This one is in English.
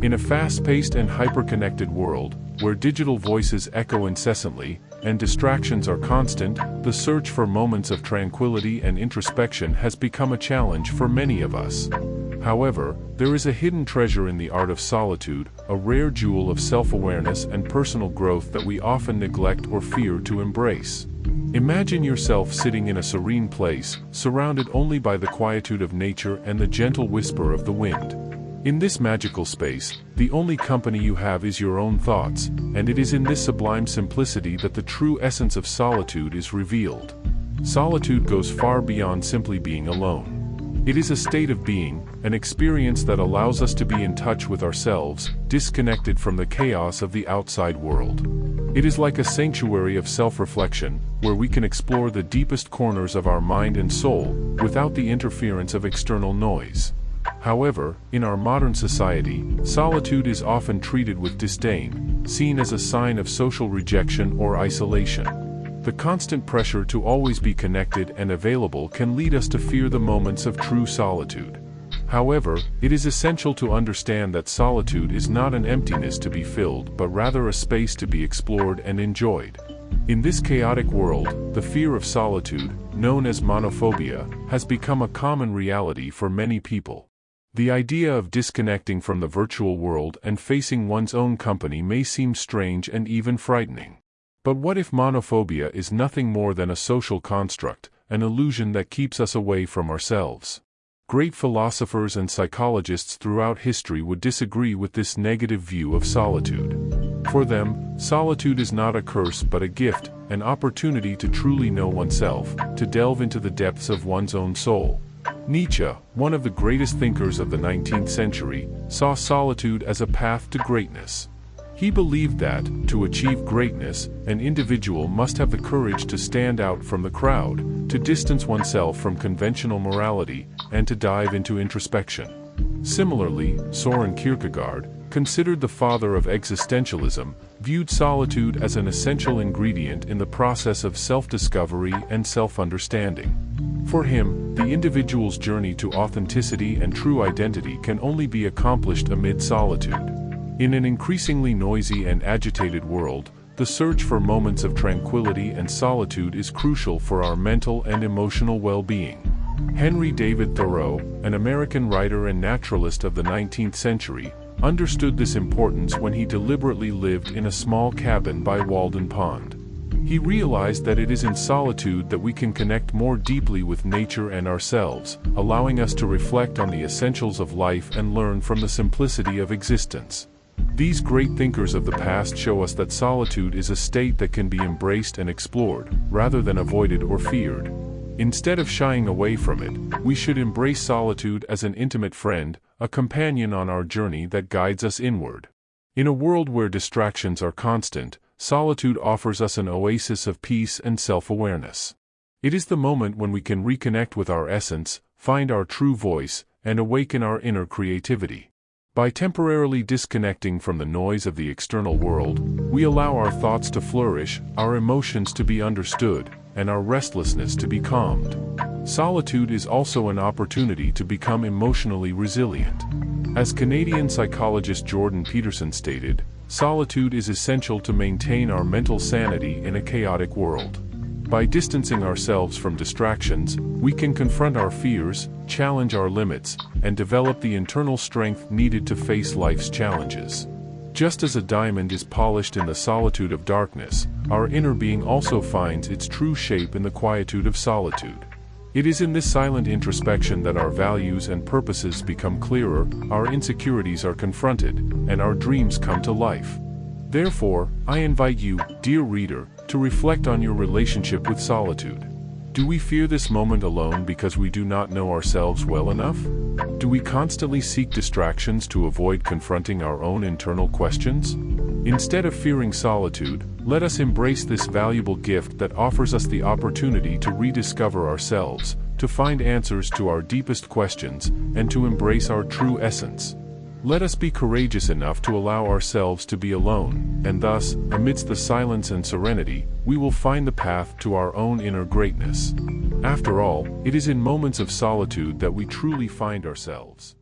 In a fast-paced and hyper-connected world, where digital voices echo incessantly, and distractions are constant, the search for moments of tranquility and introspection has become a challenge for many of us. However, there is a hidden treasure in the art of solitude, a rare jewel of self-awareness and personal growth that we often neglect or fear to embrace. Imagine yourself sitting in a serene place, surrounded only by the quietude of nature and the gentle whisper of the wind. In this magical space, the only company you have is your own thoughts, and it is in this sublime simplicity that the true essence of solitude is revealed. Solitude goes far beyond simply being alone. It is a state of being, an experience that allows us to be in touch with ourselves, disconnected from the chaos of the outside world. It is like a sanctuary of self-reflection, where we can explore the deepest corners of our mind and soul, without the interference of external noise. However, in our modern society, solitude is often treated with disdain, seen as a sign of social rejection or isolation. The constant pressure to always be connected and available can lead us to fear the moments of true solitude. However, it is essential to understand that solitude is not an emptiness to be filled, but rather a space to be explored and enjoyed. In this chaotic world, the fear of solitude, known as monophobia, has become a common reality for many people. The idea of disconnecting from the virtual world and facing one's own company may seem strange and even frightening. But what if monophobia is nothing more than a social construct, an illusion that keeps us away from ourselves? Great philosophers and psychologists throughout history would disagree with this negative view of solitude. For them, solitude is not a curse but a gift, an opportunity to truly know oneself, to delve into the depths of one's own soul. Nietzsche, one of the greatest thinkers of the 19th century, saw solitude as a path to greatness. He believed that, to achieve greatness, an individual must have the courage to stand out from the crowd, to distance oneself from conventional morality, and to dive into introspection. Similarly, Soren Kierkegaard, considered the father of existentialism, viewed solitude as an essential ingredient in the process of self-discovery and self-understanding. For him, the individual's journey to authenticity and true identity can only be accomplished amid solitude. In an increasingly noisy and agitated world, the search for moments of tranquility and solitude is crucial for our mental and emotional well-being. Henry David Thoreau, an American writer and naturalist of the 19th century, understood this importance when he deliberately lived in a small cabin by Walden Pond. He realized that it is in solitude that we can connect more deeply with nature and ourselves, allowing us to reflect on the essentials of life and learn from the simplicity of existence. These great thinkers of the past show us that solitude is a state that can be embraced and explored, rather than avoided or feared. Instead of shying away from it, we should embrace solitude as an intimate friend, a companion on our journey that guides us inward. In a world where distractions are constant, solitude offers us an oasis of peace and self-awareness. It is the moment when we can reconnect with our essence, find our true voice, and awaken our inner creativity. By temporarily disconnecting from the noise of the external world, we allow our thoughts to flourish, our emotions to be understood, and our restlessness to be calmed. Solitude is also an opportunity to become emotionally resilient. As Canadian psychologist Jordan Peterson stated, solitude is essential to maintain our mental sanity in a chaotic world. By distancing ourselves from distractions, we can confront our fears, challenge our limits, and develop the internal strength needed to face life's challenges. Just as a diamond is polished in the solitude of darkness, our inner being also finds its true shape in the quietude of solitude. It is in this silent introspection that our values and purposes become clearer, our insecurities are confronted, and our dreams come to life. Therefore, I invite you, dear reader, to reflect on your relationship with solitude. Do we fear this moment alone because we do not know ourselves well enough? Do we constantly seek distractions to avoid confronting our own internal questions? Instead of fearing solitude, let us embrace this valuable gift that offers us the opportunity to rediscover ourselves, to find answers to our deepest questions, and to embrace our true essence. Let us be courageous enough to allow ourselves to be alone, and thus, amidst the silence and serenity, we will find the path to our own inner greatness. After all, it is in moments of solitude that we truly find ourselves.